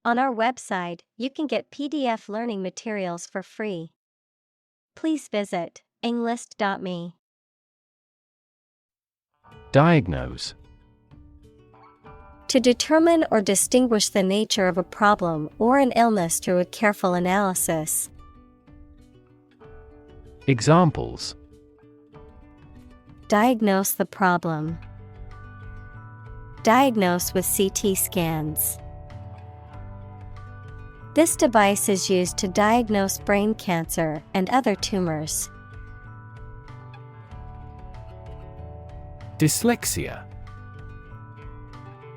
On our website, you can get PDF learning materials for free. Please visit englist.me. Diagnose. To determine or distinguish the nature of a problem or an illness through a careful analysis. Examples: Diagnose the problem. Diagnose with CT scans. This device is used to diagnose brain cancer and other tumors. Dyslexia.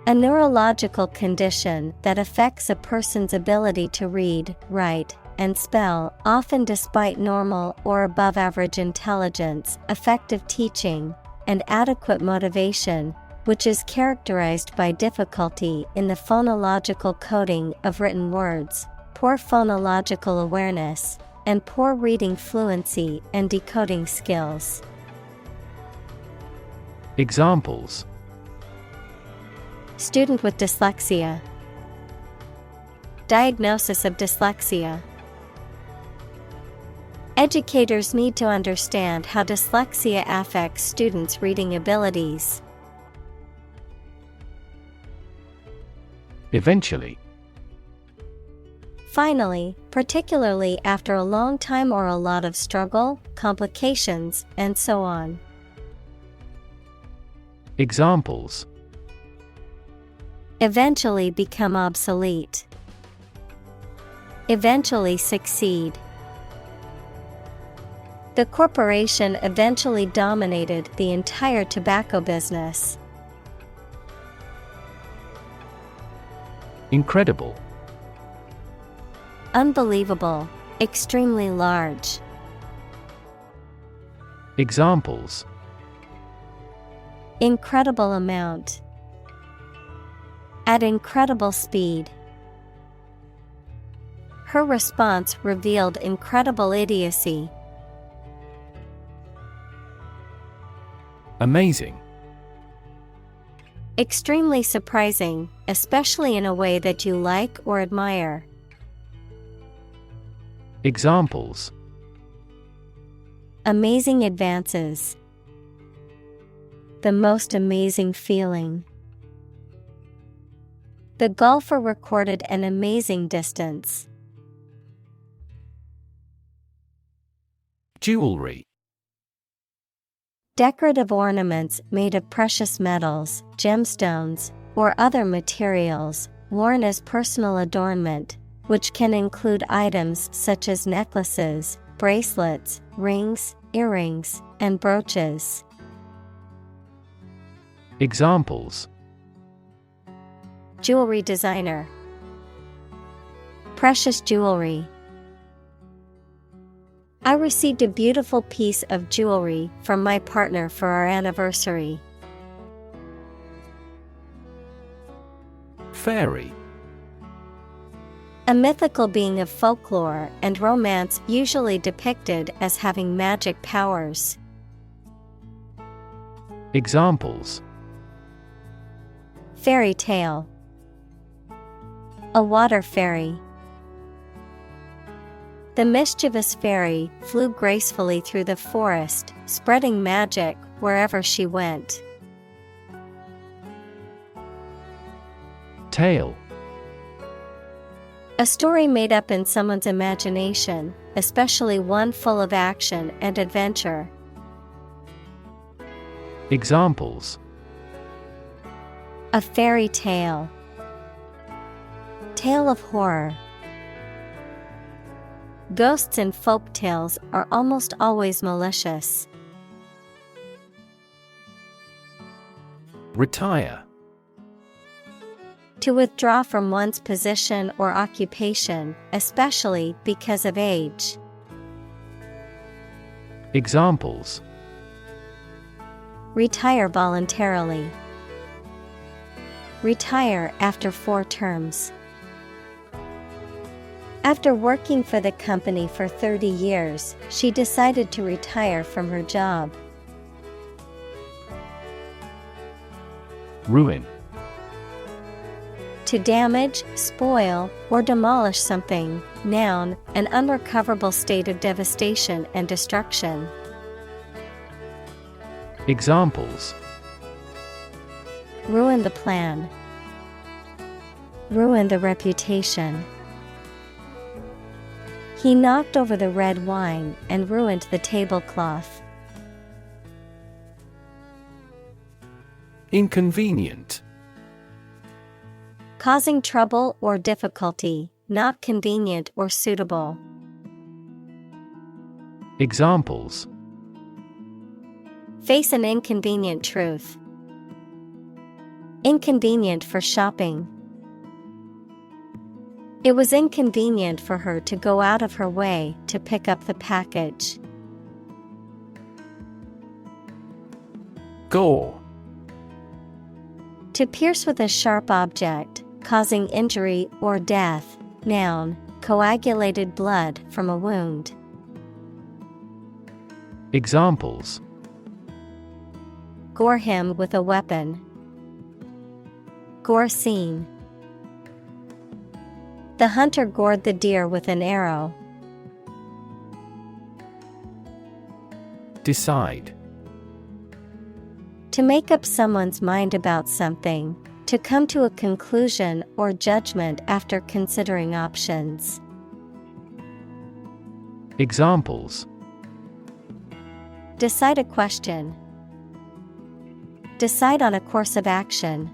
A neurological condition that affects a person's ability to read, write, and spell, often despite normal or above-average intelligence, effective teaching, and adequate motivation, which is characterized by difficulty in the phonological coding of written words, poor phonological awareness, and poor reading fluency and decoding skills. Examples: Student with dyslexia. Diagnosis of dyslexia. Educators need to understand how dyslexia affects students' reading abilities. Eventually. Finally, particularly after a long time or a lot of struggle, complications, and so on. Examples: Eventually become obsolete. Eventually succeed. The corporation eventually dominated the entire tobacco business. Incredible. Unbelievable, extremely large. Examples: Incredible amount. At incredible speed. Her response revealed incredible idiocy. Amazing. Extremely surprising, especially in a way that you like or admire. Examples: Amazing advances. The most amazing feeling. The golfer recorded an amazing distance. Jewelry. Decorative ornaments made of precious metals, gemstones, or other materials, worn as personal adornment, which can include items such as necklaces, bracelets, rings, earrings, and brooches. Examples: Jewelry designer. Precious jewelry. I received a beautiful piece of jewelry from my partner for our anniversary. Fairy. A mythical being of folklore and romance, usually depicted as having magic powers. Examples: Fairy tale. A water fairy. The mischievous fairy flew gracefully through the forest, spreading magic wherever she went. Tale. A story made up in someone's imagination, especially one full of action and adventure. Examples: A fairy tale. Tale of horror. Ghosts in folk tales are almost always malicious. Retire. To withdraw from one's position or occupation, especially because of age. Examples: Retire voluntarily. Retire after 4 terms. After working for the company for 30 years, she decided to retire from her job. Ruin. To damage, spoil, or demolish something. Noun, an unrecoverable state of devastation and destruction. Examples: Ruin the plan. Ruin the reputation. He knocked over the red wine and ruined the tablecloth. Inconvenient. Causing trouble or difficulty, not convenient or suitable. Examples: Face an inconvenient truth. Inconvenient for shopping. It was inconvenient for her to go out of her way to pick up the package. Gore. To pierce with a sharp object, causing injury or death. Noun, coagulated blood from a wound. Examples: Gore him with a weapon. Gore scene. The hunter gored the deer with an arrow. Decide. To make up someone's mind about something, to come to a conclusion or judgment after considering options. Examples: Decide a question. Decide on a course of action.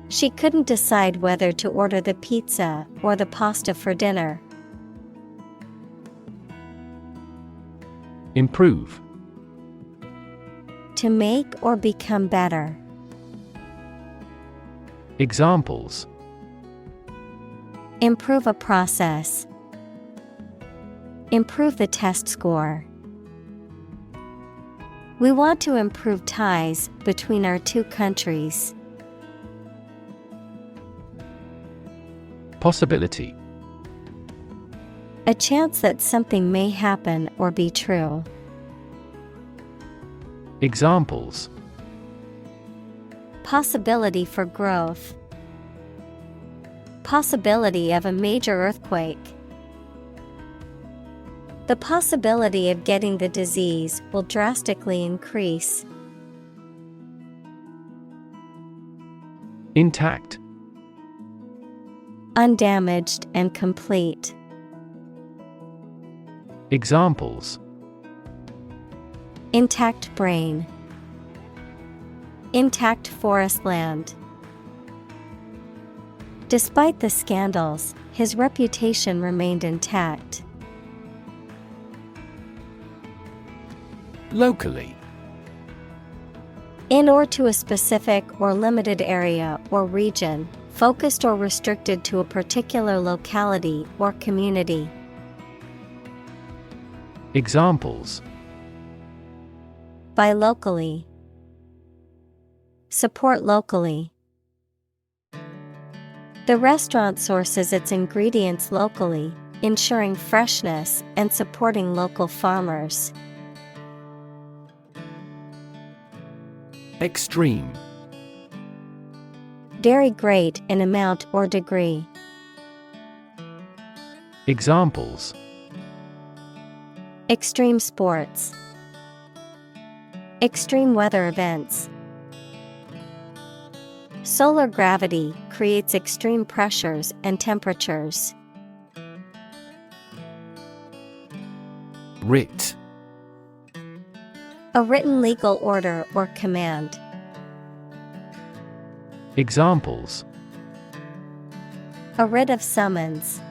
She couldn't decide whether to order the pizza or the pasta for dinner. Improve. To make or become better. Examples: Improve a process. Improve the test score. We want to improve ties between our two countries. Possibility. A chance that something may happen or be true. Examples: Possibility for growth. Possibility of a major earthquake. The possibility of getting the disease will drastically increase. Intact. Undamaged and complete. Examples: Intact brain. Intact forest land. Despite the scandals, his reputation remained intact. Locally. In or to a specific or limited area or region, focused or restricted to a particular locality or community. Examples: Buy locally. Support locally. The restaurant sources its ingredients locally, ensuring freshness and supporting local farmers. Extreme. Very great in amount or degree. Examples: Extreme sports. Extreme weather events. Solar gravity creates extreme pressures and temperatures. Writ. A written legal order or command. Examples: A writ of summons.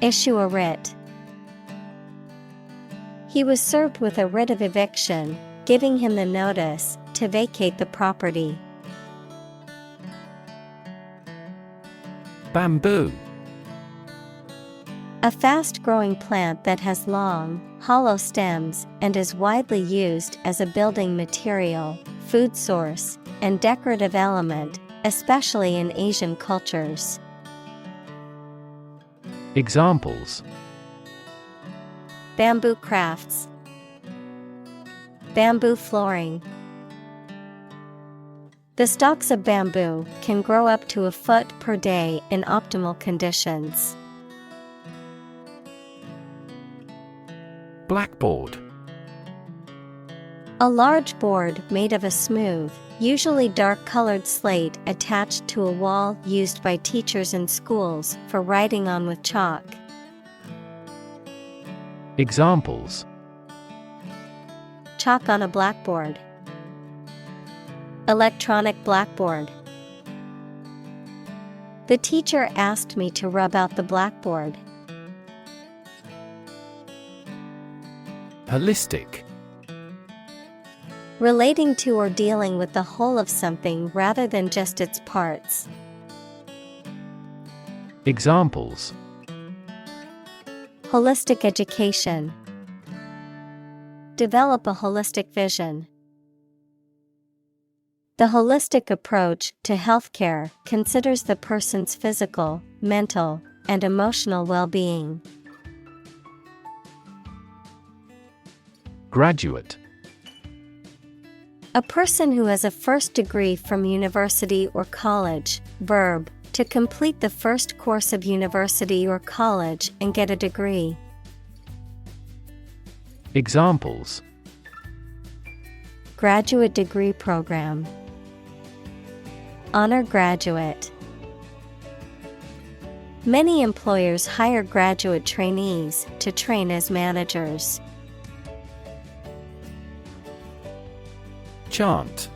Issue a writ. He was served with a writ of eviction, giving him the notice to vacate the property. Bamboo. A fast-growing plant that has long, hollow stems and is widely used as a building material, food source, and decorative element, especially in Asian cultures. Examples: Bamboo crafts. Bamboo flooring. The stalks of bamboo can grow up to a foot per day in optimal conditions. Blackboard. A large board made of a smooth, usually dark-colored slate attached to a wall used by teachers in schools for writing on with chalk. Examples: Chalk on a blackboard. Electronic blackboard. The teacher asked me to rub out the blackboard. Holistic. Relating to or dealing with the whole of something rather than just its parts. Examples: Holistic education. Develop a holistic vision. The holistic approach to healthcare considers the person's physical, mental, and emotional well-being. Graduate. A person who has a first degree from university or college. Verb, to complete the first course of university or college and get a degree. Examples: Graduate degree program. Honor graduate. Many employers hire graduate trainees to train as managers. Chant.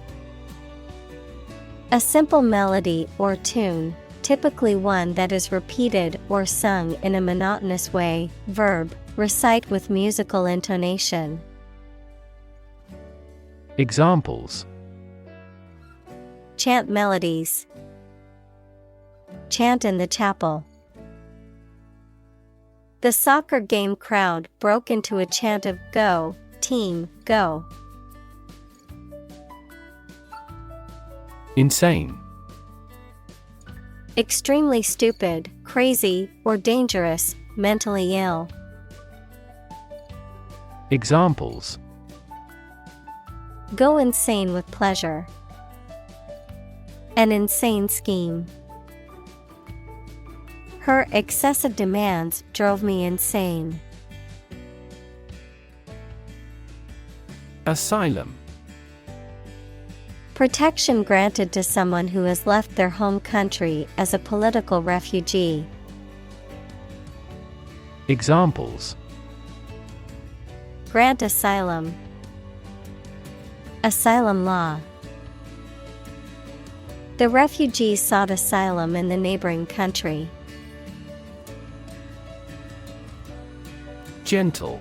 A simple melody or tune, typically one that is repeated or sung in a monotonous way. Verb, recite with musical intonation. Examples: Chant melodies. Chant in the chapel. The soccer game crowd broke into a chant of "Go, team, go." Insane. Extremely stupid, crazy, or dangerous, mentally ill. Examples: Go insane with pleasure. An insane scheme. Her excessive demands drove me insane. Asylum. Protection granted to someone who has left their home country as a political refugee. Examples: Grant asylum. Asylum law. The refugees sought asylum in the neighboring country. Gentle.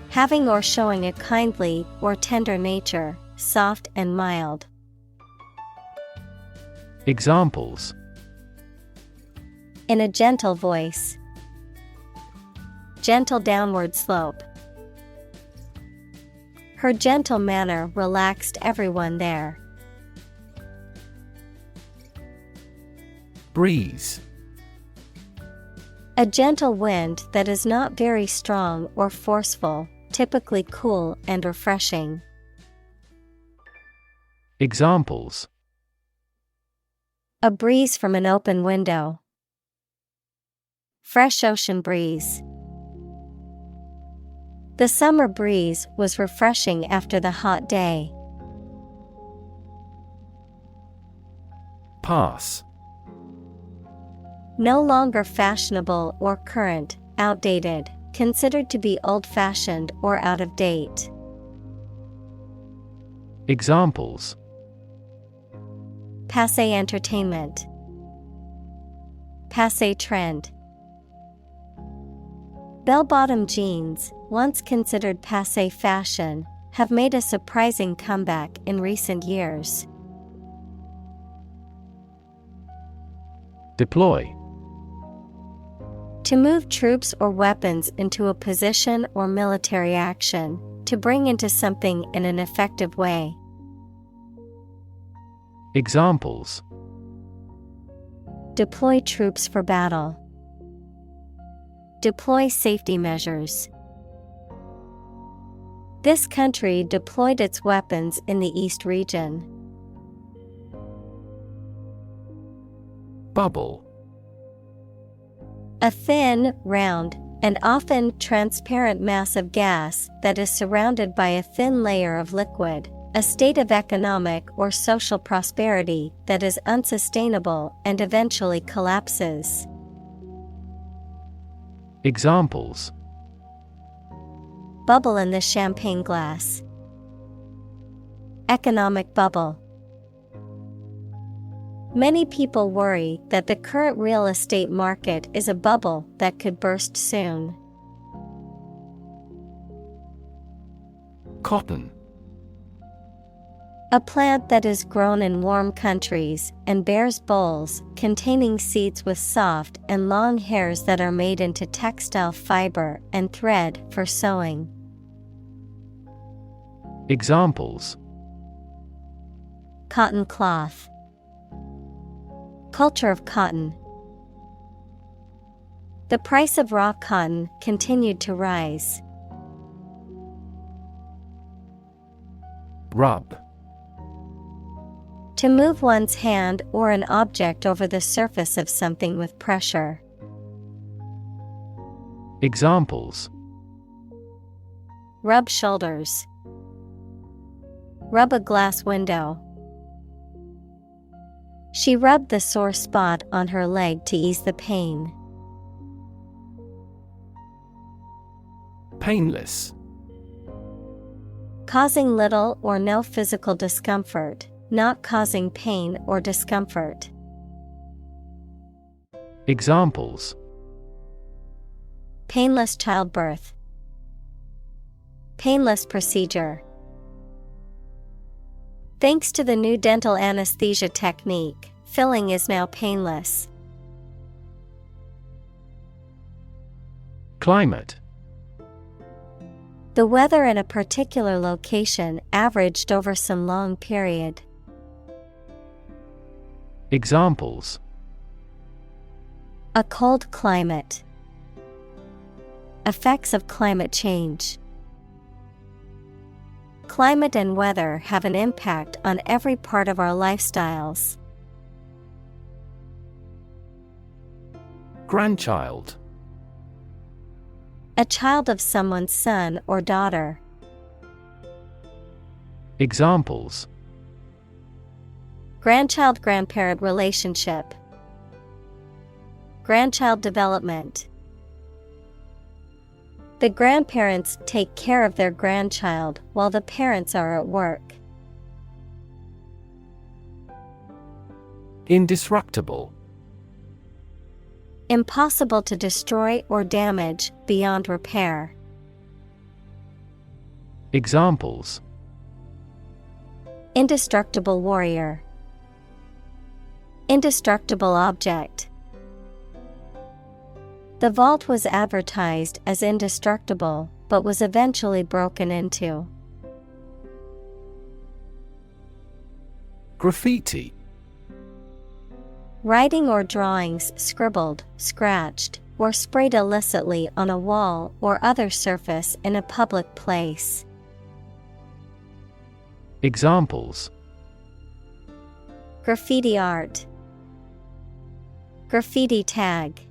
Having or showing a kindly or tender nature, soft and mild. Examples: In a gentle voice. Gentle downward slope. Her gentle manner relaxed everyone there. Breeze. A gentle wind that is not very strong or forceful, typically cool and refreshing. Examples: A breeze from an open window. Fresh ocean breeze. The summer breeze was refreshing after the hot day. Pass. No longer fashionable or current, outdated, considered to be old-fashioned or out of date. Examples: Passé entertainment. Passé trend. Bell-bottom jeans, once considered passé fashion, have made a surprising comeback in recent years. Deploy. To move troops or weapons into a position or military action, to bring into something in an effective way. Examples: Deploy troops for battle. Deploy safety measures. This country deployed its weapons in the East region. Bubble. A thin, round, and often transparent mass of gas that is surrounded by a thin layer of liquid, a state of economic or social prosperity that is unsustainable and eventually collapses. Examples: Bubble in the champagne glass. Economic bubble. Many people worry that the current real estate market is a bubble that could burst soon. Cotton. A plant that is grown in warm countries and bears bolls containing seeds with soft and long hairs that are made into textile fiber and thread for sewing. Examples: Cotton cloth. Culture of cotton. The price of raw cotton continued to rise. Rub. To move one's hand or an object over the surface of something with pressure. Examples: Rub shoulders. Rub a glass window. She rubbed the sore spot on her leg to ease the pain. Painless. Causing little or no physical discomfort, not causing pain or discomfort. Examples: Painless childbirth. Painless procedure. Thanks to the new dental anesthesia technique, filling is now painless. Climate. The weather in a particular location averaged over some long period. Examples: A cold climate. Effects of climate change. Climate and weather have an impact on every part of our lifestyles. Grandchild. A child of someone's son or daughter. Examples: Grandchild-grandparent relationship. Grandchild development. The grandparents take care of their grandchild while the parents are at work. Indestructible. Impossible to destroy or damage beyond repair. Examples: Indestructible warrior. Indestructible object. The vault was advertised as indestructible, but was eventually broken into. Graffiti. Writing or drawings scribbled, scratched, or sprayed illicitly on a wall or other surface in a public place. Examples: Graffiti art. Graffiti tag.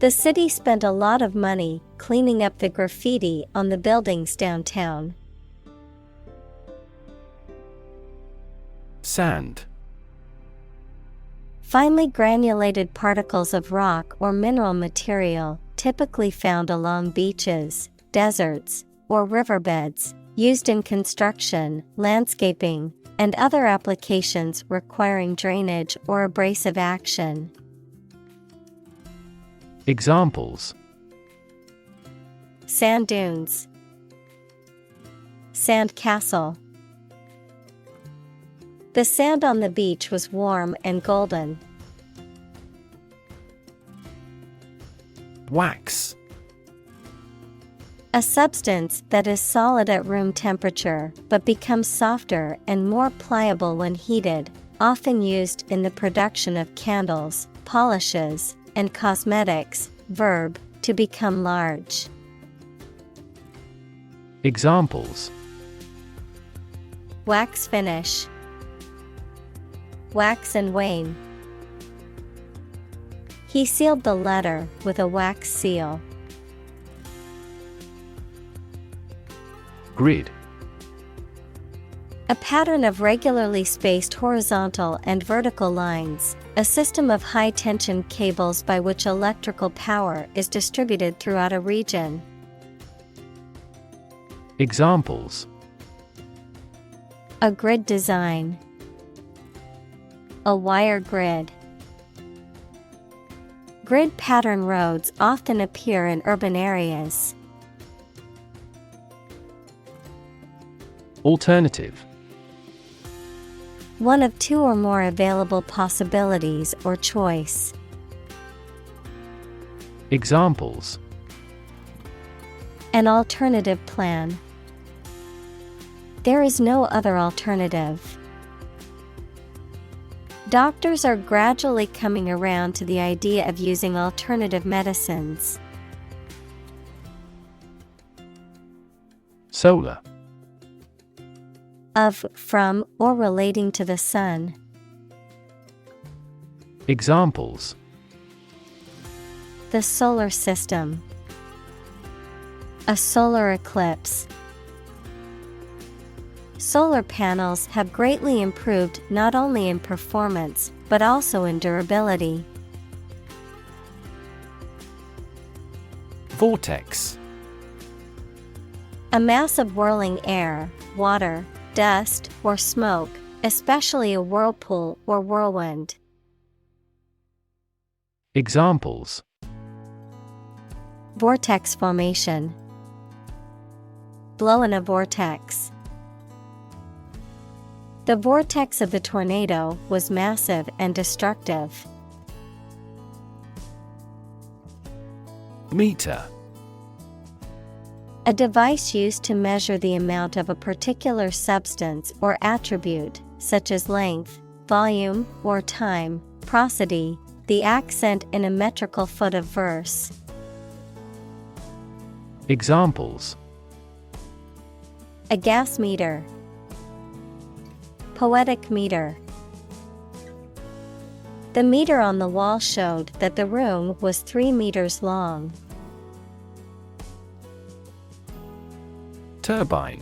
The city spent a lot of money cleaning up the graffiti on the buildings downtown. Sand. Finely granulated particles of rock or mineral material, typically found along beaches, deserts, or riverbeds, used in construction, landscaping, and other applications requiring drainage or abrasive action. Examples: Sand dunes. Sand castle. The sand on the beach was warm and golden. Wax. A substance that is solid at room temperature but becomes softer and more pliable when heated, often used in the production of candles, polishes, and cosmetics. Verb, to become large. Examples: Wax finish. wax and wane. He sealed the letter with a wax seal. Grid. A pattern of regularly spaced horizontal and vertical lines, a system of high-tension cables by which electrical power is distributed throughout a region. Examples: A grid design. A wire grid. Grid pattern roads often appear in urban areas. Alternative. One of two or more available possibilities or choice. Examples: An alternative plan. There is no other alternative. Doctors are gradually coming around to the idea of using alternative medicines. Solar. Of, from, or relating to the sun. Examples: The solar system. A solar eclipse. Solar panels have greatly improved not only in performance, but also in durability. Vortex. A mass of whirling air, water, dust, or smoke, especially a whirlpool or whirlwind. Examples: Vortex formation. Blow in a vortex. The vortex of the tornado was massive and destructive. Meter. A device used to measure the amount of a particular substance or attribute, such as length, volume, or time, prosody, the accent in a metrical foot of verse. Examples: A gas meter. Poetic meter. The meter on the wall showed that the room was 3 meters long. Turbine.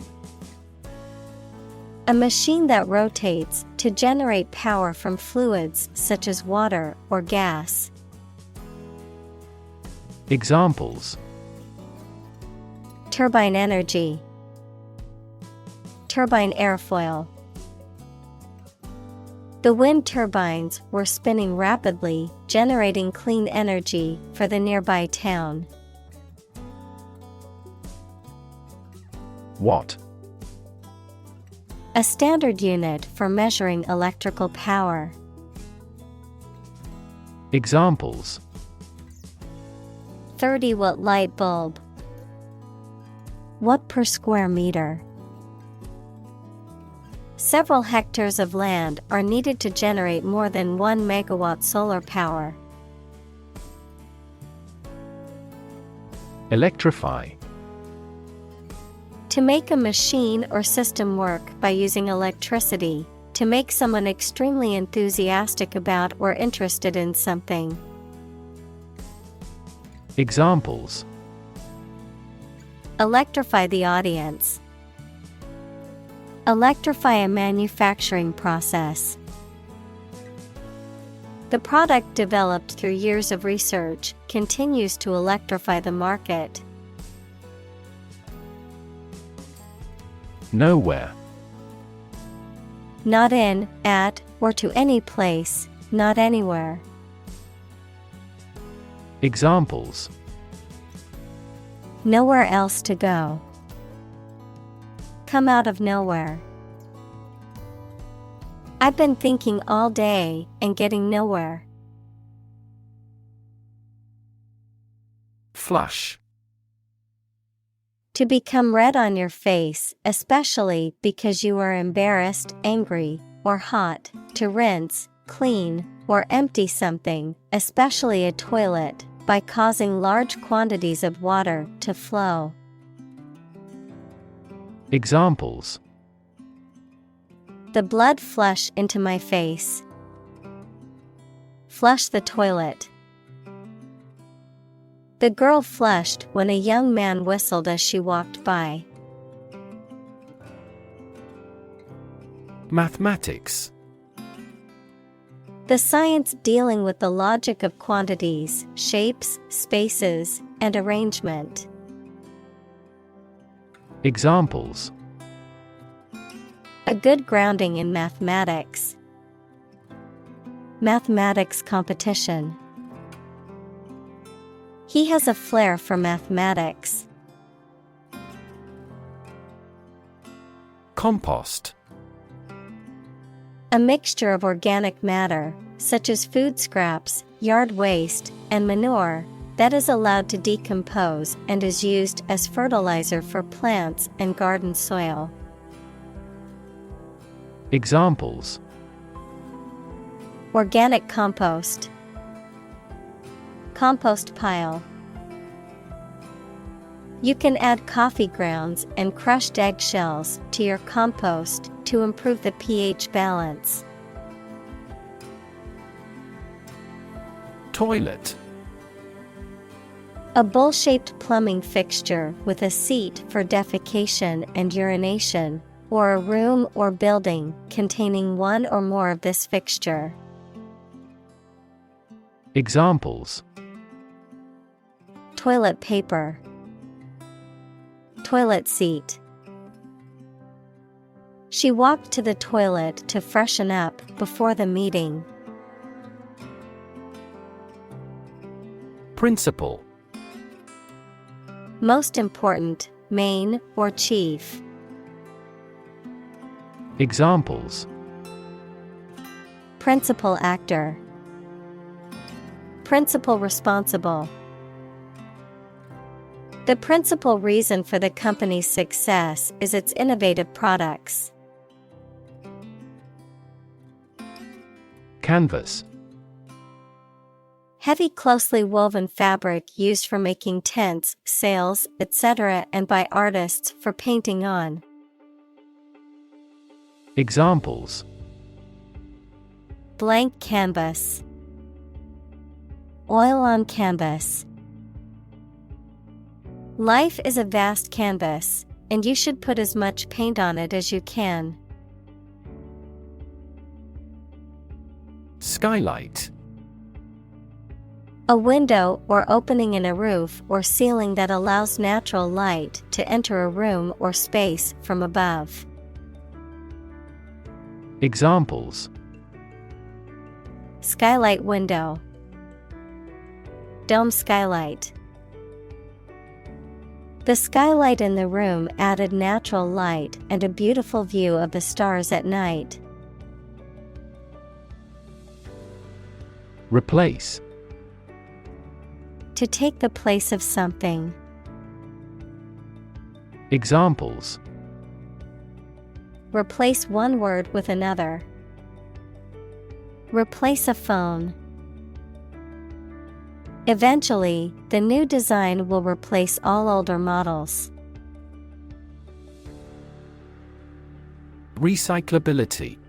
A machine that rotates to generate power from fluids such as water or gas. Examples: Turbine energy. Turbine airfoil. The wind turbines were spinning rapidly, generating clean energy for the nearby town. Watt. A standard unit for measuring electrical power. Examples: 30-watt light bulb. Watt per square meter. Several hectares of land are needed to generate more than 1 megawatt solar power. Electrify. To make a machine or system work by using electricity, to make someone extremely enthusiastic about or interested in something. Examples: Electrify the audience. Electrify a manufacturing process. The product developed through years of research continues to electrify the market. Nowhere. Not in, at, or to any place, not anywhere. Examples: Nowhere else to go. Come out of nowhere. I've been thinking all day and getting nowhere. Flush. To become red on your face, especially because you are embarrassed, angry, or hot. To rinse, clean, or empty something, especially a toilet, by causing large quantities of water to flow. Examples: The blood flush into my face. Flush the toilet. The girl flushed when a young man whistled as she walked by. Mathematics. The science dealing with the logic of quantities, shapes, spaces, and arrangement. Examples: A good grounding in mathematics. Mathematics competition. He has a flair for mathematics. Compost. A mixture of organic matter, such as food scraps, yard waste, and manure, that is allowed to decompose and is used as fertilizer for plants and garden soil. Examples: Organic compost. Compost pile. You can add coffee grounds and crushed eggshells to your compost to improve the pH balance. Toilet. A bowl-shaped plumbing fixture with a seat for defecation and urination, or a room or building containing one or more of this fixture. Examples: Toilet paper. Toilet seat. She walked to the toilet to freshen up before the meeting. Principal. Most important, main, or chief. Examples: Principal actor. Principal responsible. The principal reason for the company's success is its innovative products. Canvas. Heavy, closely woven fabric used for making tents, sails, etc., and by artists for painting on. Examples: Blank canvas. Oil on canvas. Life is a vast canvas, and you should put as much paint on it as you can. Skylight. A window or opening in a roof or ceiling that allows natural light to enter a room or space from above. Examples: Skylight window. Dome skylight. The skylight in the room added natural light and a beautiful view of the stars at night. Replace. To take the place of something. Examples: Replace one word with another. Replace a phone. Eventually, the new design will replace all older models. Recyclability.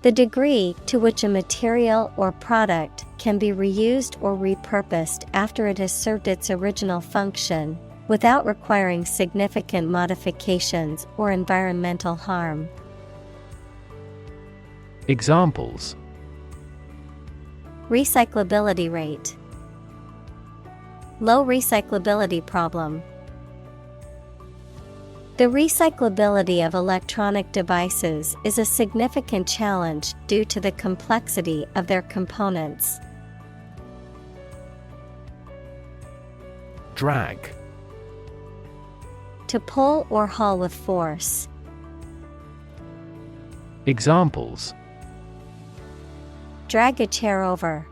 The degree to which a material or product can be reused or repurposed after it has served its original function, without requiring significant modifications or environmental harm. Examples: Recyclability rate. Low recyclability problem. The recyclability of electronic devices is a significant challenge due to the complexity of their components. Drag. To pull or haul with force. Examples: Drag a chair over.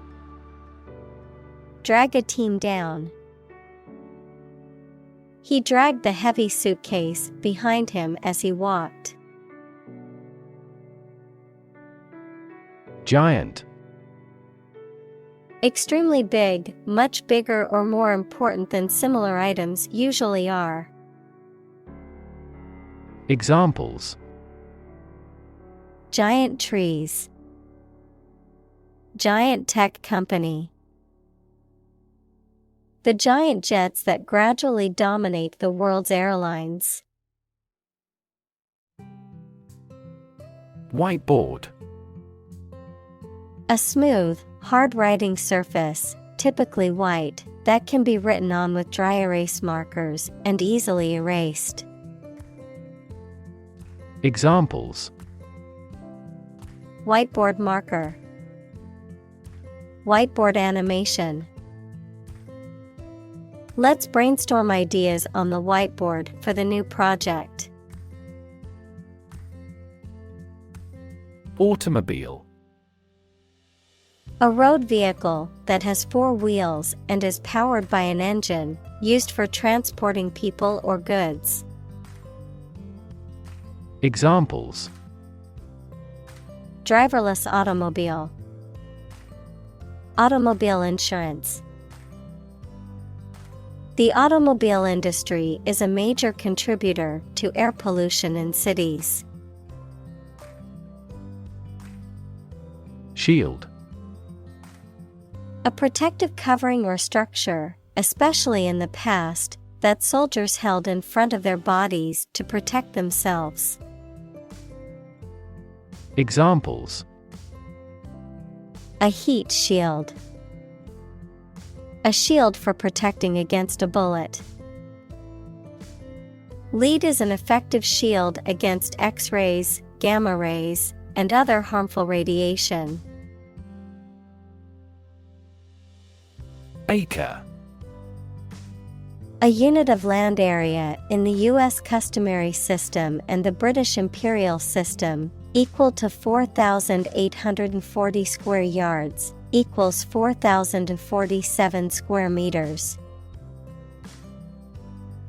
Drag a team down. He dragged the heavy suitcase behind him as he walked. Giant. Extremely big, much bigger or more important than similar items usually are. Examples: Giant trees. Giant tech company. The giant jets that gradually dominate the world's airlines. Whiteboard. A smooth, hard writing surface, typically white, that can be written on with dry erase markers and easily erased. Examples: Whiteboard marker. Whiteboard animation. Let's brainstorm ideas on the whiteboard for the new project. Automobile. A road vehicle that has four wheels and is powered by an engine, used for transporting people or goods. Examples: Driverless automobile. Automobile insurance. The automobile industry is a major contributor to air pollution in cities. Shield. A protective covering or structure, especially in the past, that soldiers held in front of their bodies to protect themselves. Examples: A heat shield. A shield for protecting against a bullet. Lead is an effective shield against X-rays, gamma rays, and other harmful radiation. Acre. A unit of land area in the U.S. customary system and the British imperial system, equal to 4,840 square yards, equals 4,047 square meters.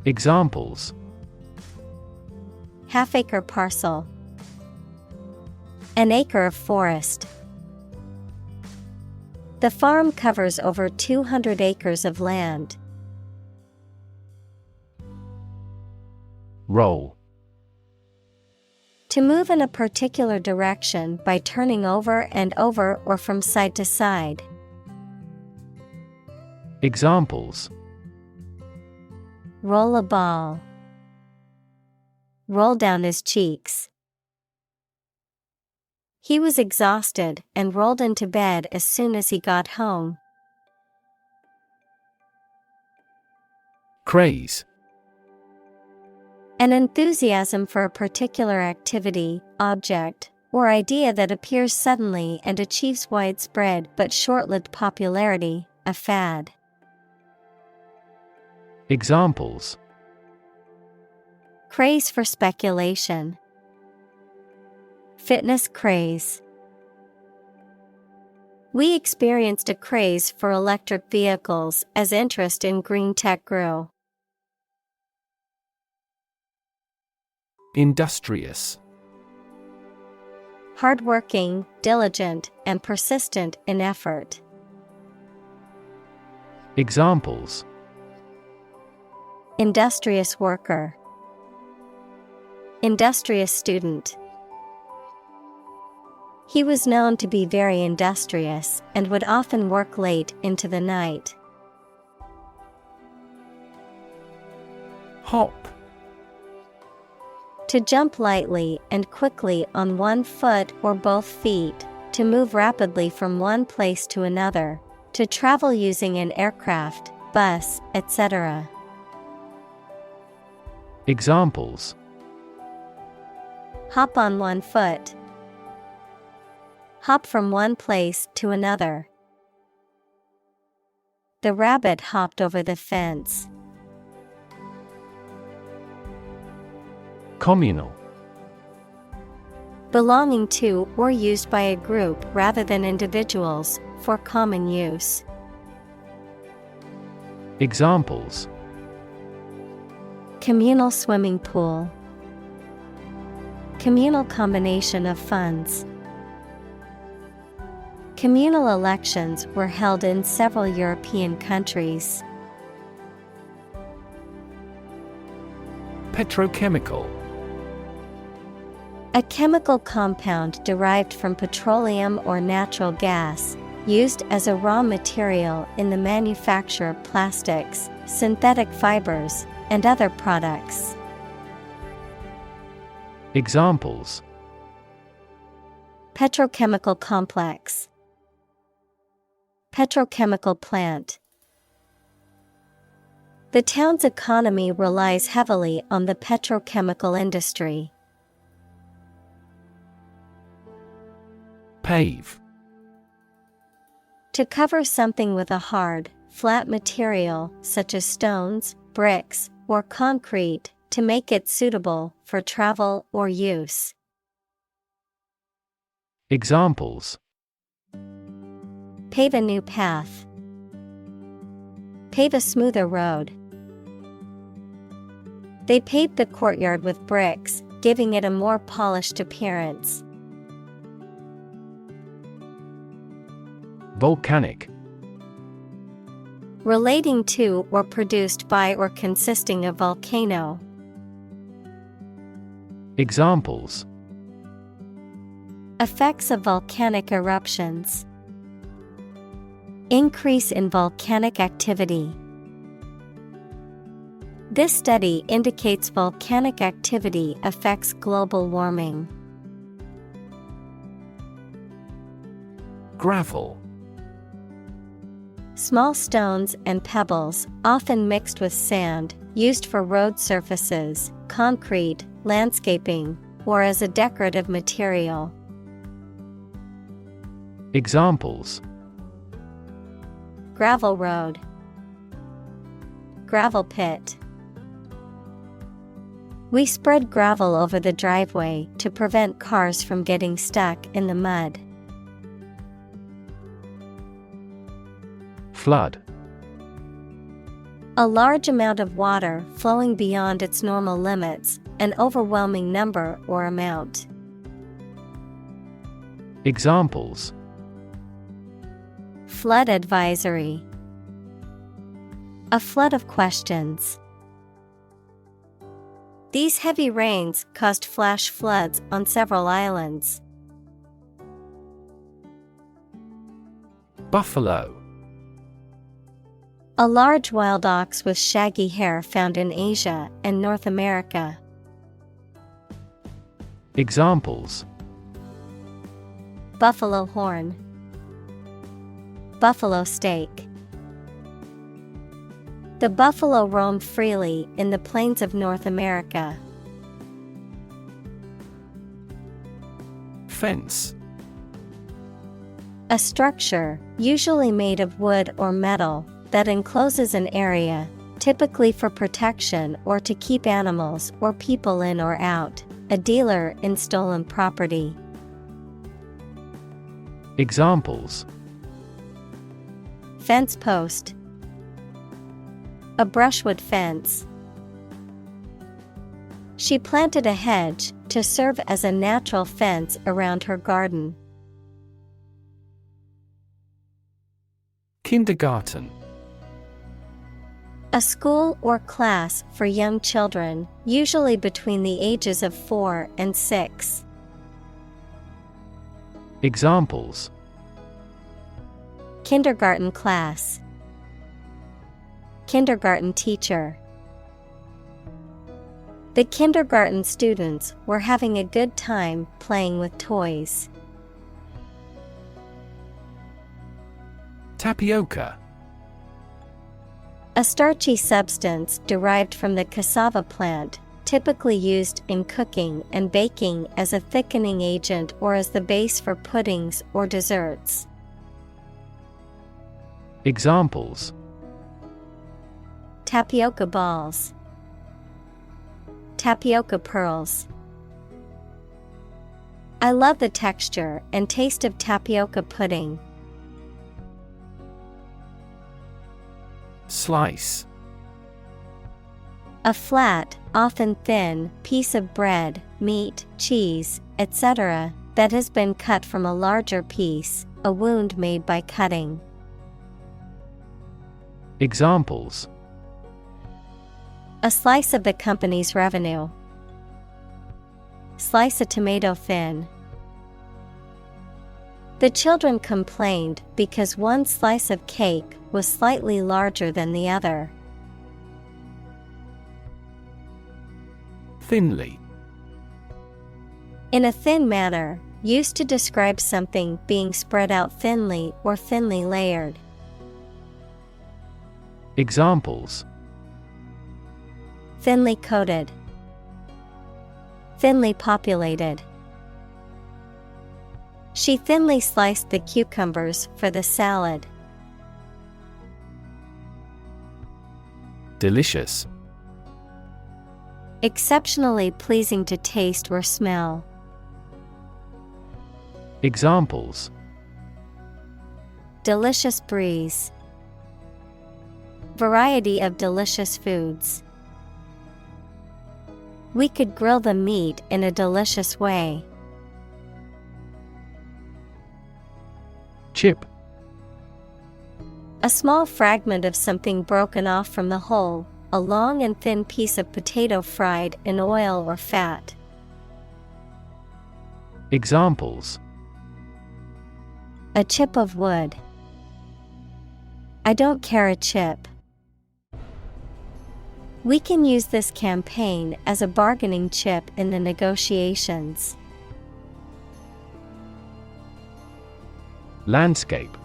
Examples: Half-acre parcel. An acre of forest. The farm covers over 200 acres of land. Roll. To move in a particular direction by turning over and over or from side to side. Examples: Roll a ball. Roll down his cheeks. He was exhausted and rolled into bed as soon as he got home. Craze. An enthusiasm for a particular activity, object, or idea that appears suddenly and achieves widespread but short-lived popularity, a fad. Examples: Craze for speculation. Fitness craze. We experienced a craze for electric vehicles as interest in green tech grew. Industrious. Hardworking, diligent, and persistent in effort. Examples: Industrious worker. Industrious student. He was known to be very industrious and would often work late into the night. Hop. To jump lightly and quickly on one foot or both feet, to move rapidly from one place to another, to travel using an aircraft, bus, etc. Examples: Hop on one foot. Hop from one place to another. The rabbit hopped over the fence. Communal. Belonging to or used by a group rather than individuals, for common use. Examples: Communal swimming pool. Communal combination of funds. Communal elections were held in several European countries. Petrochemical. A chemical compound derived from petroleum or natural gas, used as a raw material in the manufacture of plastics, synthetic fibers, and other products. Examples: Petrochemical complex, petrochemical plant. The town's economy relies heavily on the petrochemical industry. Pave. To cover something with a hard, flat material such as stones, bricks, or concrete to make it suitable for travel or use. Examples: Pave a new path. Pave a smoother road. They paved the courtyard with bricks, giving it a more polished appearance. Volcanic. Relating to or produced by or consisting of volcano. Examples: Effects of volcanic eruptions. Increase in volcanic activity. This study indicates volcanic activity affects global warming. Gravel. Small stones and pebbles, often mixed with sand, used for road surfaces, concrete, landscaping, or as a decorative material. Examples: Gravel road. Gravel pit. We spread gravel over the driveway to prevent cars from getting stuck in the mud. Flood. A large amount of water flowing beyond its normal limits, an overwhelming number or amount. Examples: Flood advisory. A flood of questions. These heavy rains caused flash floods on several islands. Buffalo. A large wild ox with shaggy hair found in Asia and North America. Examples: Buffalo horn. Buffalo steak. The buffalo roamed freely in the plains of North America. Fence. A structure, usually made of wood or metal, that encloses an area, typically for protection or to keep animals or people in or out, a dealer in stolen property. Examples: Fence post. A brushwood fence. She planted a hedge to serve as a natural fence around her garden. Kindergarten. A school or class for young children, usually between the ages of 4 and 6. Examples: Kindergarten class. Kindergarten teacher. The kindergarten students were having a good time playing with toys. Tapioca. A starchy substance derived from the cassava plant, typically used in cooking and baking as a thickening agent or as the base for puddings or desserts. Examples: Tapioca balls. Tapioca pearls. I love the texture and taste of tapioca pudding. Slice. A flat, often thin, piece of bread, meat, cheese, etc., that has been cut from a larger piece, a wound made by cutting. Examples: A slice of the company's revenue. Slice a tomato thin. The children complained because one slice of cake was slightly larger than the other. Thinly. In a thin manner, used to describe something being spread out thinly or thinly layered. Examples: Thinly coated. Thinly populated. She thinly sliced the cucumbers for the salad. Delicious. Exceptionally pleasing to taste or smell. Examples: Delicious breeze. Variety of delicious foods. We could grill the meat in a delicious way. Chip. A small fragment of something broken off from the whole, a long and thin piece of potato fried in oil or fat. Examples: A chip of wood. I don't care a chip. We can use this campaign as a bargaining chip in the negotiations. Landscape.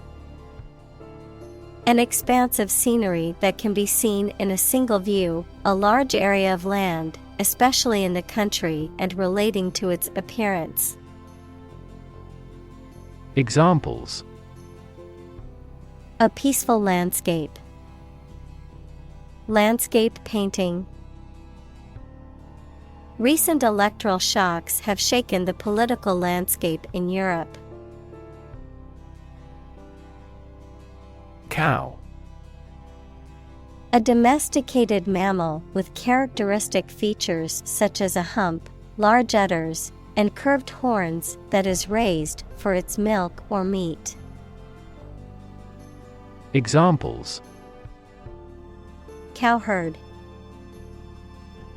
An expanse of scenery that can be seen in a single view, a large area of land, especially in the country and relating to its appearance. Examples: A peaceful landscape. Landscape painting. Recent electoral shocks have shaken the political landscape in Europe. Cow. A domesticated mammal with characteristic features such as a hump, large udders, and curved horns that is raised for its milk or meat. Examples: Cowherd.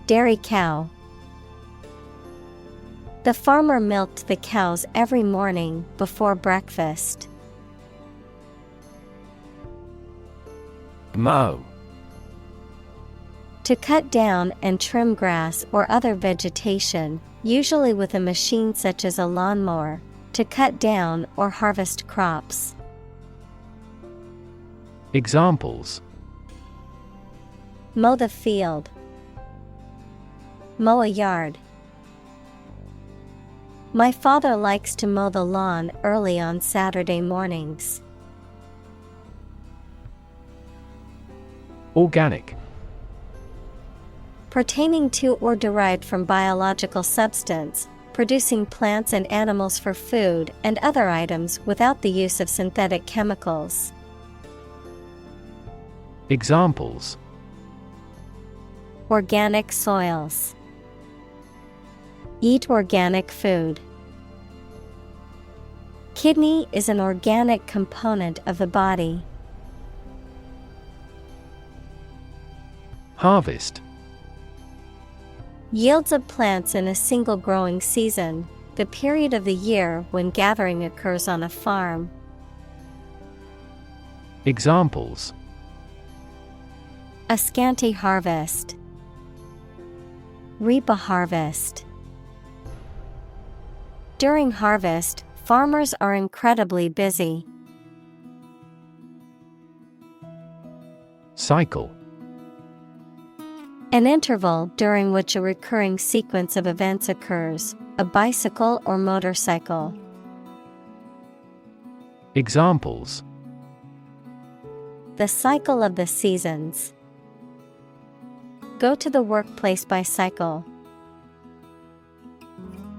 Dairy cow. The farmer milked the cows every morning before breakfast. Mow. To cut down and trim grass or other vegetation, usually with a machine such as a lawnmower, to cut down or harvest crops. Examples: Mow the field. Mow a yard. My father likes to mow the lawn early on Saturday mornings. Organic. Pertaining to or derived from biological substance, producing plants and animals for food and other items without the use of synthetic chemicals. Examples: Organic soils. Eat organic food. Kidney is an organic component of the body. Harvest. Yields of plants in a single growing season, the period of the year when gathering occurs on a farm. Examples: A scanty harvest. Reap a harvest. During harvest, farmers are incredibly busy. Cycle. An interval during which a recurring sequence of events occurs, a bicycle or motorcycle. Examples: The cycle of the seasons. Go to the workplace by cycle.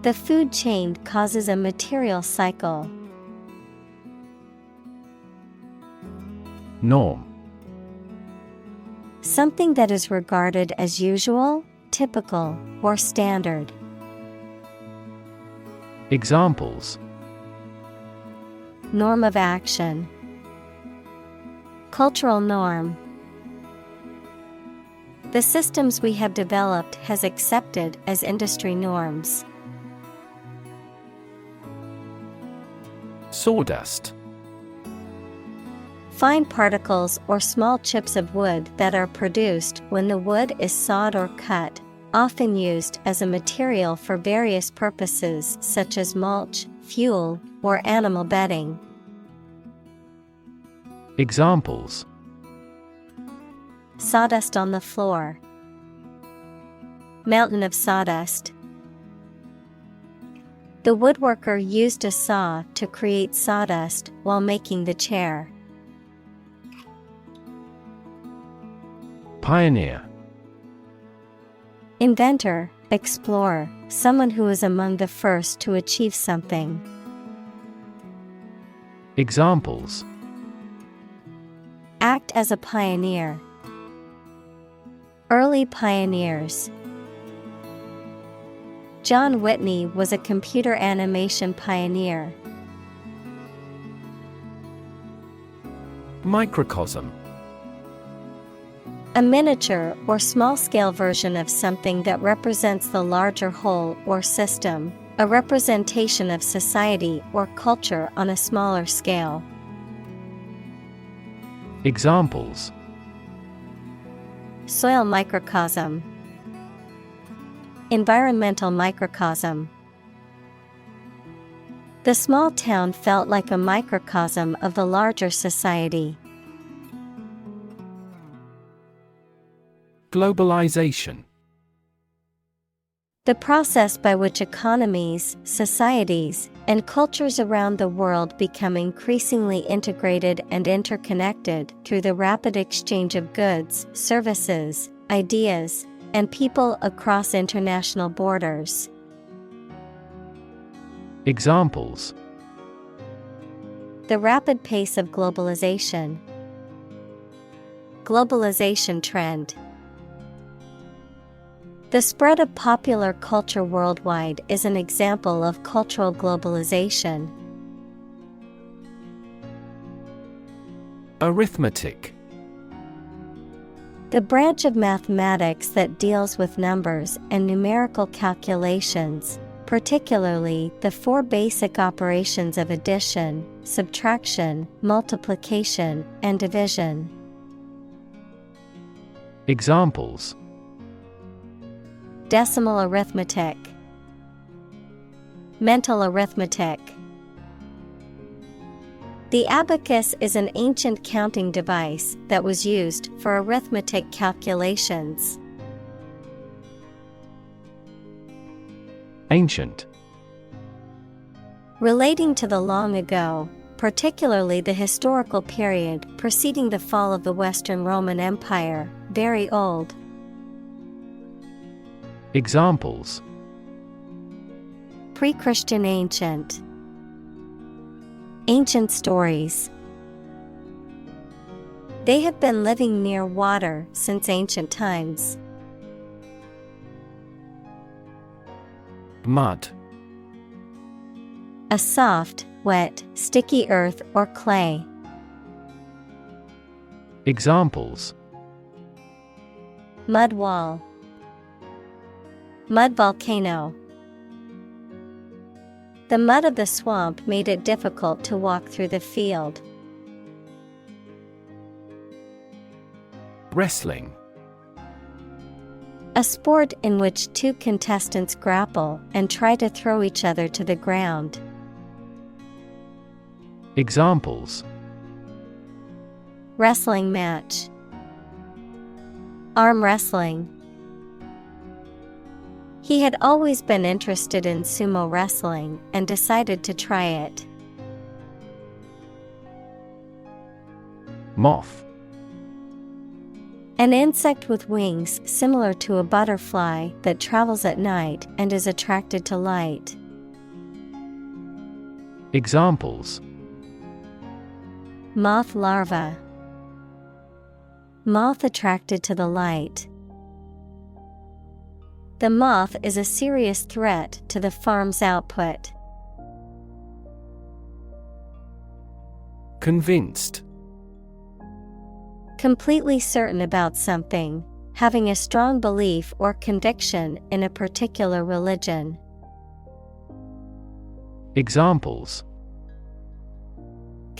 The food chain causes a material cycle. Norm. Something that is regarded as usual, typical, or standard. Examples: Norm of action. Cultural norm. The systems we have developed has accepted as industry norms. Sawdust. Fine particles or small chips of wood that are produced when the wood is sawed or cut, often used as a material for various purposes such as mulch, fuel, or animal bedding. Examples: Sawdust on the floor. Mountain of sawdust. The woodworker used a saw to create sawdust while making the chair. Pioneer. Inventor, explorer, someone who was among the first to achieve something. Examples: Act as a pioneer. Early pioneers. John Whitney was a computer animation pioneer. Microcosm. A miniature or small-scale version of something that represents the larger whole or system, a representation of society or culture on a smaller scale. Examples: Soil microcosm. Environmental microcosm. The small town felt like a microcosm of the larger society. Globalization. The process by which economies, societies, and cultures around the world become increasingly integrated and interconnected through the rapid exchange of goods, services, ideas, and people across international borders. Examples: The rapid pace of globalization. Globalization trend. The spread of popular culture worldwide is an example of cultural globalization. Arithmetic. The branch of mathematics that deals with numbers and numerical calculations, particularly the four basic operations of addition, subtraction, multiplication, and division. Examples: Decimal arithmetic. Mental arithmetic. The abacus is an ancient counting device that was used for arithmetic calculations. Ancient. Relating to the long ago, particularly the historical period preceding the fall of the Western Roman Empire, very old. Examples: Pre-Christian ancient. Ancient stories. They have been living near water since ancient times. Mud. A soft, wet, sticky earth or clay. Examples: Mud wall. Mud volcano. The mud of the swamp made it difficult to walk through the field. Wrestling. A sport in which two contestants grapple and try to throw each other to the ground. Examples: Wrestling match. Arm wrestling. He had always been interested in sumo wrestling and decided to try it. Moth. An insect with wings similar to a butterfly that travels at night and is attracted to light. Examples: Moth larva. Moth attracted to the light. The moth is a serious threat to the farm's output. Convinced. Completely certain about something, having a strong belief or conviction in a particular religion. Examples: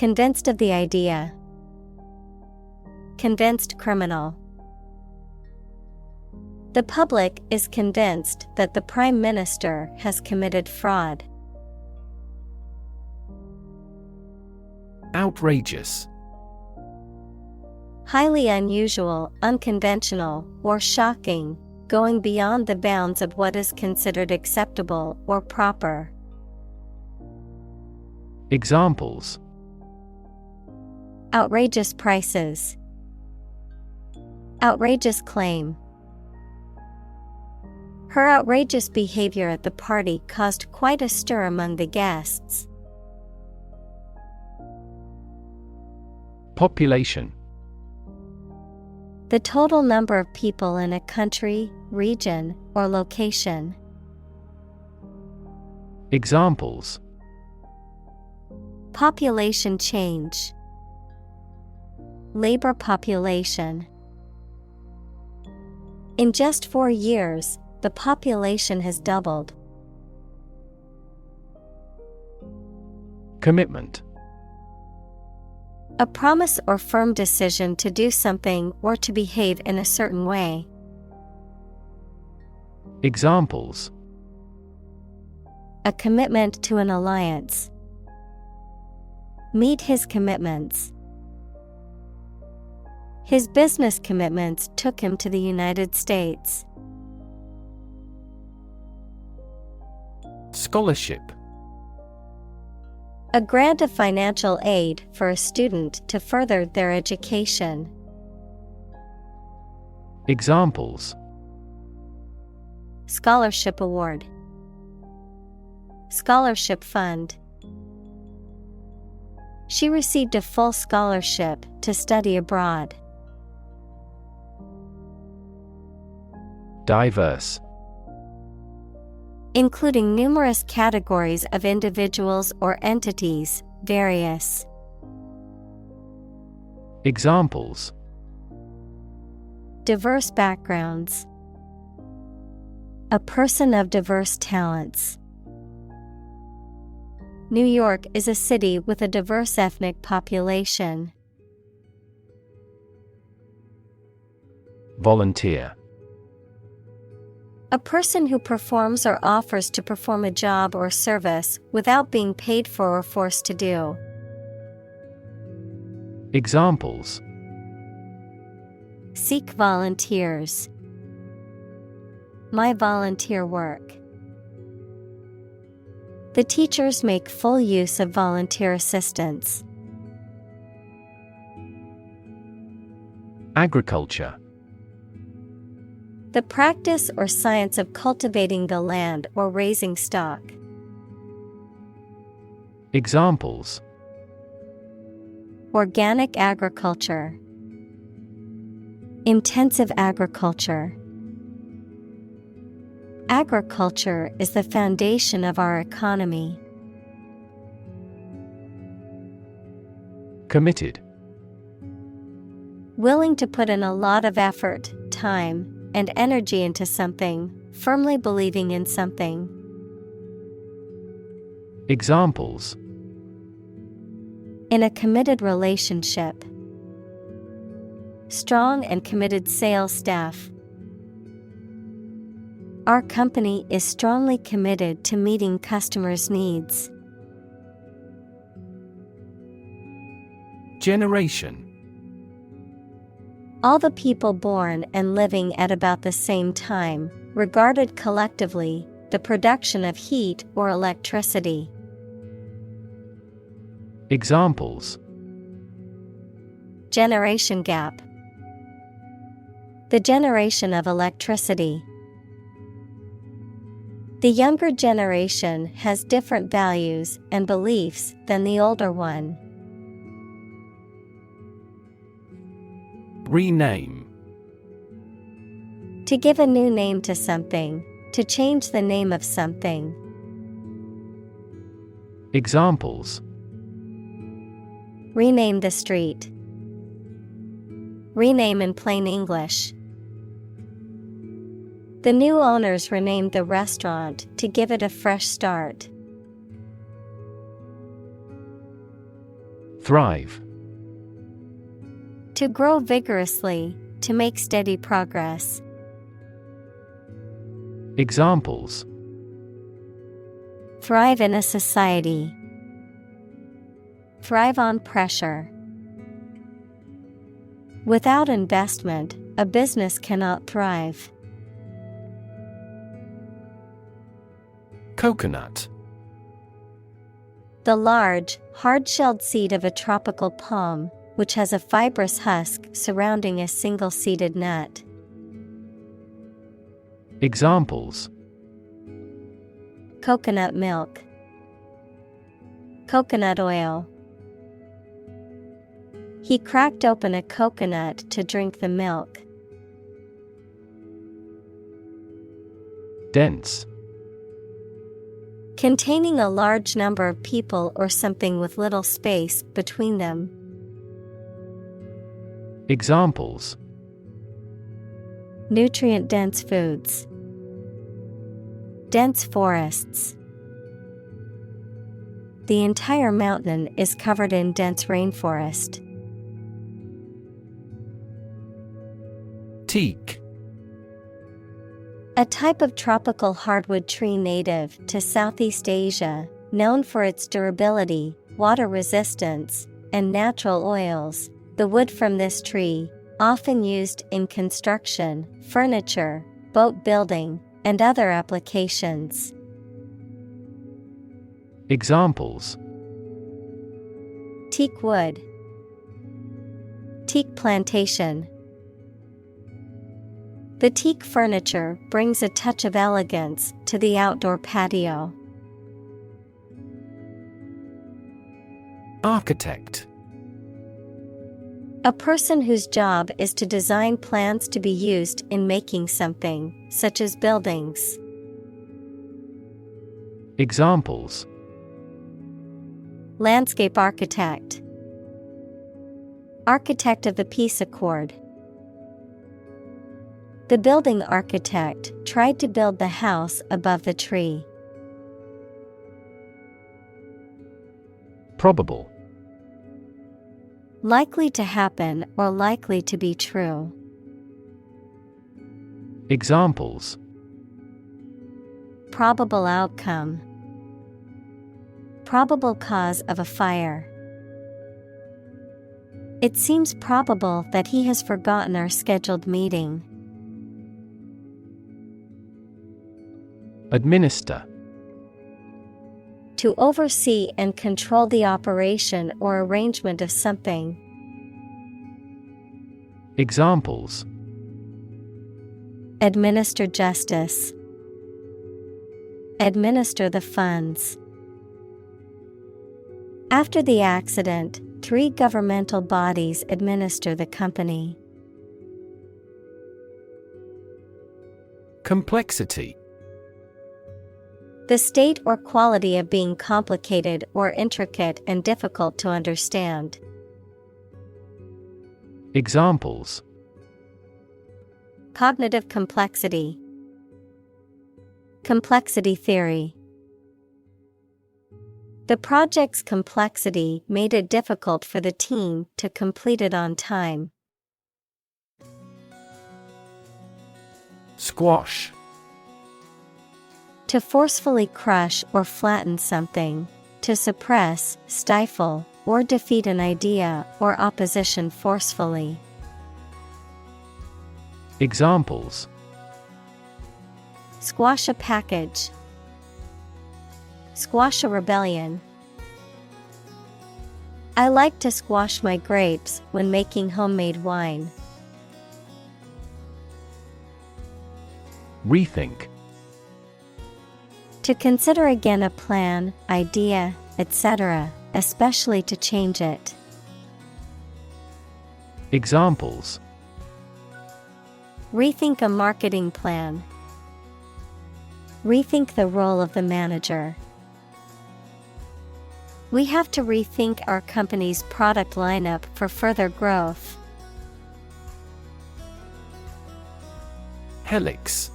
Convinced of the idea. Convinced criminal. The public is convinced that the Prime Minister has committed fraud. Outrageous. Highly unusual, unconventional, or shocking, going beyond the bounds of what is considered acceptable or proper. Examples: outrageous prices, outrageous claim. Her outrageous behavior at the party caused quite a stir among the guests. Population: the total number of people in a country, region, or location. Examples: population change, labor population. In just 4 years, the population has doubled. Commitment: a promise or firm decision to do something or to behave in a certain way. Examples: a commitment to an alliance. Meet his commitments. His business commitments took him to the United States. Scholarship: a grant of financial aid for a student to further their education. Examples: scholarship award, scholarship fund. She received a full scholarship to study abroad. Diverse: including numerous categories of individuals or entities, various. Examples: diverse backgrounds. A person of diverse talents. New York is a city with a diverse ethnic population. Volunteer: a person who performs or offers to perform a job or service without being paid for or forced to do. Examples: seek volunteers. My volunteer work. The teachers make full use of volunteer assistance. Agriculture: the practice or science of cultivating the land or raising stock. Examples: organic agriculture. Intensive agriculture. Agriculture is the foundation of our economy. Committed: willing to put in a lot of effort, time, and energy into something, firmly believing in something. Examples: in a committed relationship. Strong and committed sales staff. Our company is strongly committed to meeting customers' needs. Generation: all the people born and living at about the same time, regarded collectively, the production of heat or electricity. Examples: generation gap. The generation of electricity. The younger generation has different values and beliefs than the older one. Rename: to give a new name to something, to change the name of something. Examples: rename the street. Rename in plain English. The new owners renamed the restaurant to give it a fresh start. Thrive. To grow vigorously, to make steady progress. Examples: Thrive in a society. Thrive on pressure. Without investment, a business cannot thrive. Coconut. The large, hard-shelled seed of a tropical palm, which has a fibrous husk surrounding a single-seeded nut. Examples: Coconut milk. Coconut oil. He cracked open a coconut to drink the milk. Dense. Containing a large number of people or something with little space between them. Examples: Nutrient-dense foods. Dense forests. The entire mountain is covered in dense rainforest. Teak. A type of tropical hardwood tree native to Southeast Asia, known for its durability, water resistance, and natural oils. The wood from this tree, often used in construction, furniture, boat building, and other applications. Examples: Teak wood. Teak plantation. The teak furniture brings a touch of elegance to the outdoor patio. Architect. A person whose job is to design plans to be used in making something, such as buildings. Examples: Landscape architect. Architect of the peace accord. The building architect tried to build the house above the tree. Probable. Likely to happen or likely to be true. Examples: Probable outcome. Probable cause of a fire. It seems probable that he has forgotten our scheduled meeting. Administer. To oversee and control the operation or arrangement of something. Examples: Administer justice. Administer the funds. After the accident, 3 governmental bodies administer the company. Complexity. The state or quality of being complicated or intricate and difficult to understand. Examples: Cognitive complexity. Complexity theory. The project's complexity made it difficult for the team to complete it on time. Squash. To forcefully crush or flatten something, to suppress, stifle, or defeat an idea or opposition forcefully. Examples: Squash a package. Squash a rebellion. I like to squash my grapes when making homemade wine. Rethink. To consider again a plan, idea, etc., especially to change it. Examples: Rethink a marketing plan. Rethink the role of the manager. We have to rethink our company's product lineup for further growth. Helix.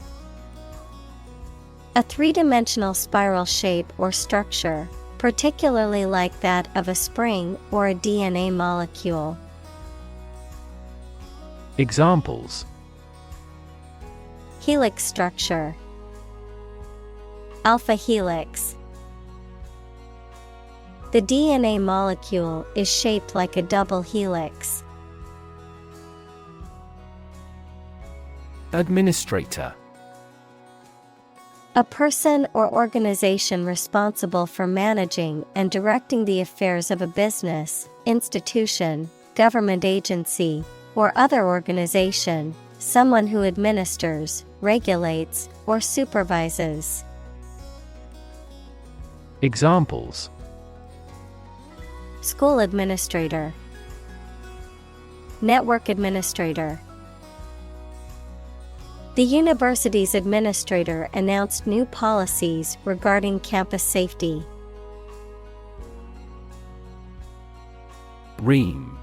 A 3-dimensional spiral shape or structure, particularly like that of a spring or a DNA molecule. Examples: Helix structure, alpha helix. The DNA molecule is shaped like a double helix. Administrator. A person or organization responsible for managing and directing the affairs of a business, institution, government agency, or other organization, someone who administers, regulates, or supervises. Examples: School administrator, network administrator. The university's administrator announced new policies regarding campus safety. Ream.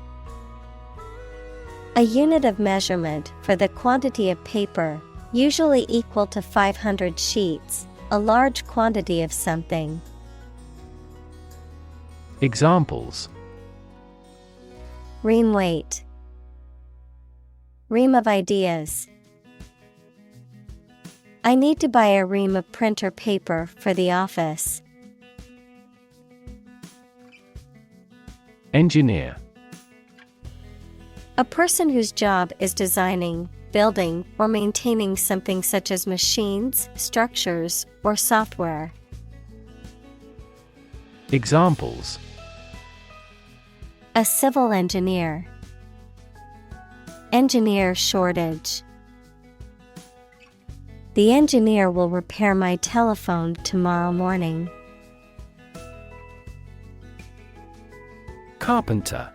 A unit of measurement for the quantity of paper, usually equal to 500 sheets, a large quantity of something. Examples: Ream weight, ream of ideas. I need to buy a ream of printer paper for the office. Engineer. A person whose job is designing, building, or maintaining something such as machines, structures, or software. Examples: A civil engineer. Engineer shortage. The engineer will repair my telephone tomorrow morning. Carpenter.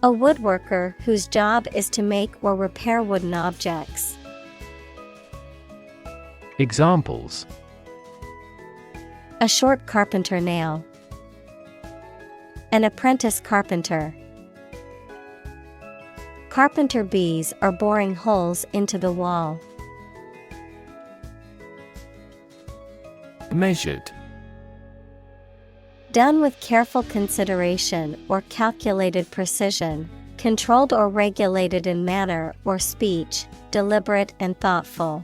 A woodworker whose job is to make or repair wooden objects. Examples: A short carpenter nail. An apprentice carpenter. Carpenter bees are boring holes into the wall. Measured. Done with careful consideration or calculated precision, controlled or regulated in manner or speech, deliberate and thoughtful.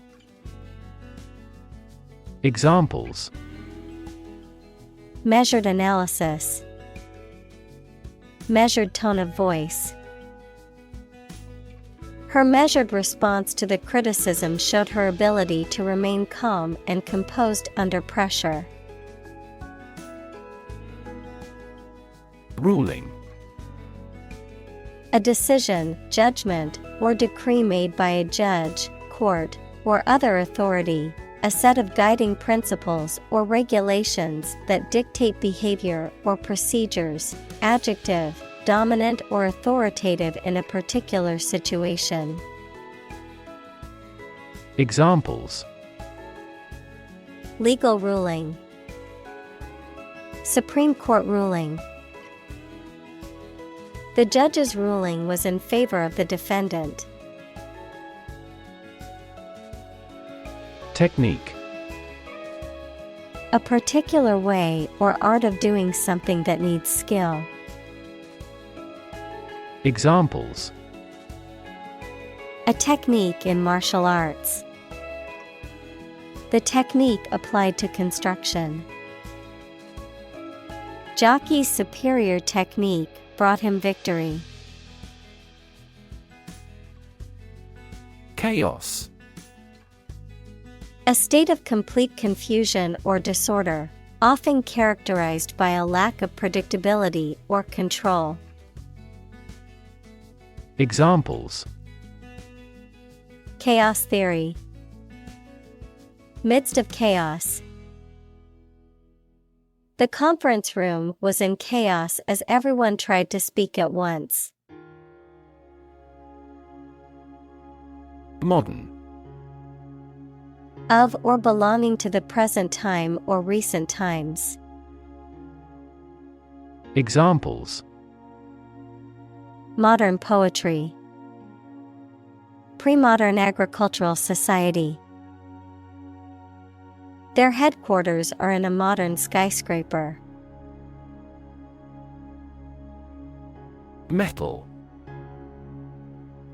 Examples: Measured analysis. Measured tone of voice. Her measured response to the criticism showed her ability to remain calm and composed under pressure. Ruling. A decision, judgment, or decree made by a judge, court, or other authority, a set of guiding principles or regulations that dictate behavior or procedures. Adjective, dominant or authoritative in a particular situation. Examples: Legal ruling. Supreme Court ruling. The judge's ruling was in favor of the defendant. Technique. A particular way or art of doing something that needs skill. Examples: A technique in martial arts. The technique applied to construction. Jockey's superior technique brought him victory. Chaos. A state of complete confusion or disorder, often characterized by a lack of predictability or control. Examples: Chaos theory. Midst of chaos. The conference room was in chaos as everyone tried to speak at once. Modern. Of or belonging to the present time or recent times. Examples: Modern poetry. Pre-modern agricultural society. Their headquarters are in a modern skyscraper. Metal.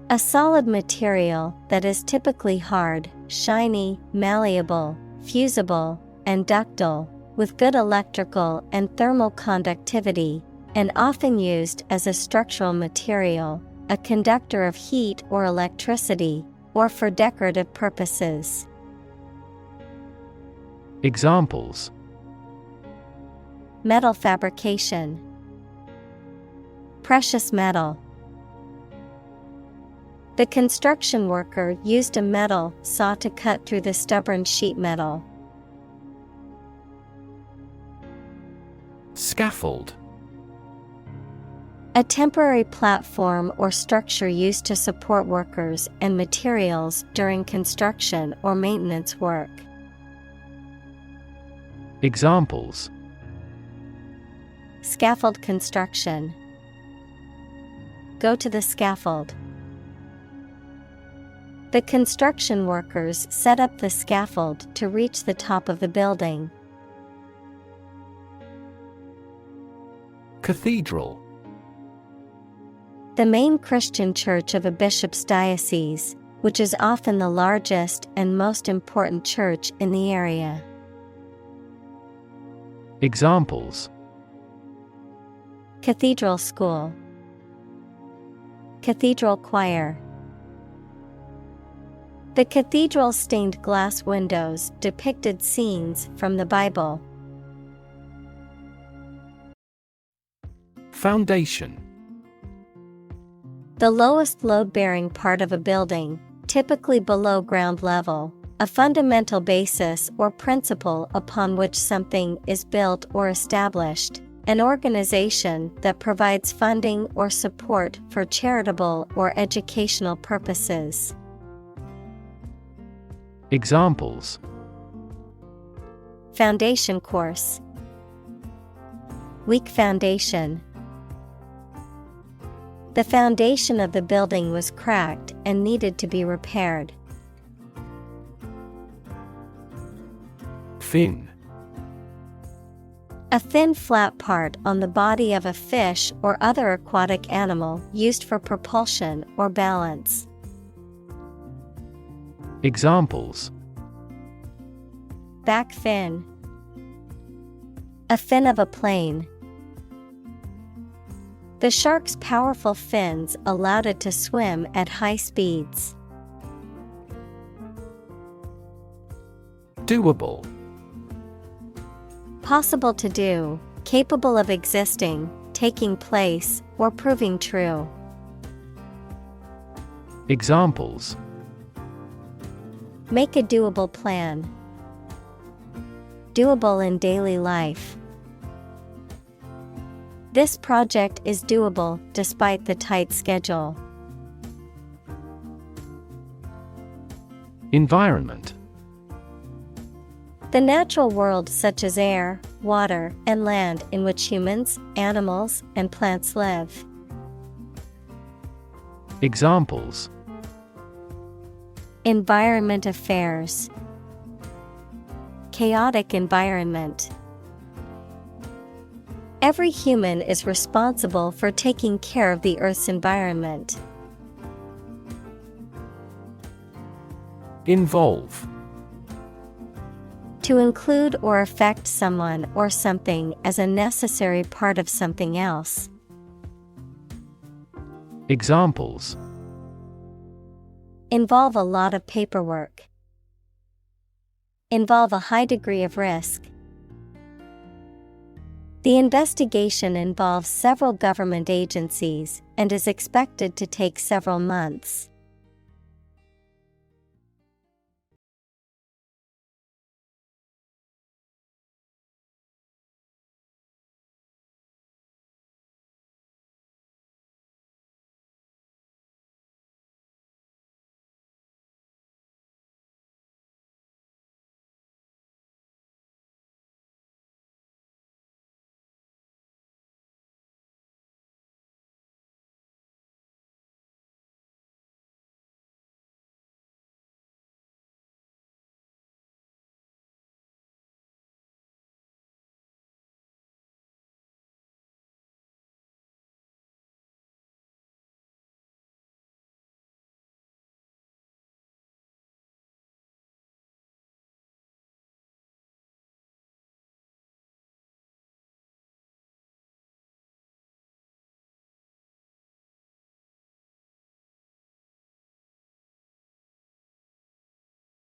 A solid material that is typically hard, shiny, malleable, fusible, and ductile, with good electrical and thermal conductivity, and often used as a structural material, a conductor of heat or electricity, or for decorative purposes. Examples: Metal fabrication. Precious metal. The construction worker used a metal saw to cut through the stubborn sheet metal. Scaffold. A temporary platform or structure used to support workers and materials during construction or maintenance work. Examples: Scaffold construction. Go to the scaffold. The construction workers set up the scaffold to reach the top of the building. Cathedral. The main Christian church of a bishop's diocese, which is often the largest and most important church in the area. Examples: Cathedral school. Cathedral choir. The cathedral's stained glass windows depicted scenes from the Bible. Foundation. The lowest load-bearing part of a building, typically below ground level, a fundamental basis or principle upon which something is built or established, an organization that provides funding or support for charitable or educational purposes. Examples: Foundation course. Weak foundation. The foundation of the building was cracked and needed to be repaired. Fin. A thin flat part on the body of a fish or other aquatic animal used for propulsion or balance. Examples: Back fin. A fin of a plane. The shark's powerful fins allowed it to swim at high speeds. Doable. Possible to do, capable of existing, taking place, or proving true. Examples: Make a doable plan. Doable in daily life. This project is doable despite the tight schedule. Environment. The natural world such as air, water, and land in which humans, animals, and plants live. Examples: Environment affairs. Chaotic environment. Every human is responsible for taking care of the Earth's environment. Involve. To include or affect someone or something as a necessary part of something else. Examples: Involve a lot of paperwork. Involve a high degree of risk. The investigation involves several government agencies and is expected to take several months.